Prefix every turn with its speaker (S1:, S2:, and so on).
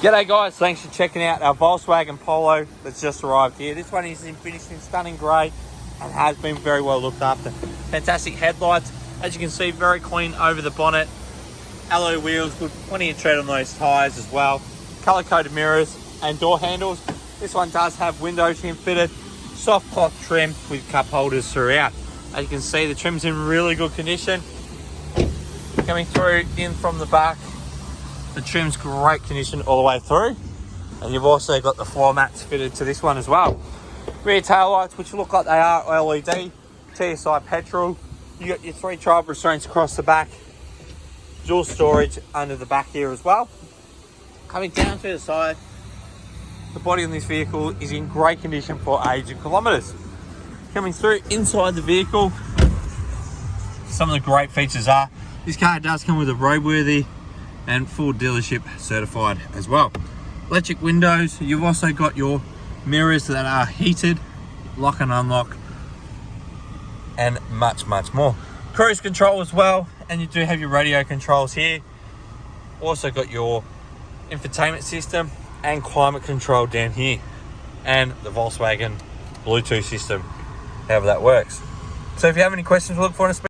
S1: G'day guys, thanks for checking out our Volkswagen Polo that's just arrived here. This one is finished in stunning grey and has been very well looked after. Fantastic headlights, as you can see, very clean over the bonnet. Alloy wheels, good, plenty of tread on those tyres as well. Colour coded mirrors and door handles. This one does have window trim fitted, soft cloth trim with cup holders throughout. As you can see, the trim's in really good condition. Coming through in from the back, the trim's great condition all the way through. And you've also got the floor mats fitted to this one as well. Rear tail lights, which look like they are LED, TSI petrol. You got your 3 child restraints across the back, dual storage under the back here as well. Coming down to the side, the body on this vehicle is in great condition for age and kilometres. Coming through inside the vehicle, some of the great features are, this car does come with a roadworthy and full dealership certified as well. Electric windows, you've also got your mirrors that are heated, lock and unlock, and much more. Cruise control as well, and you do have your radio controls here. Also got your infotainment system and climate control down here, and the Volkswagen Bluetooth system, however that works. So if you have any questions, look for us.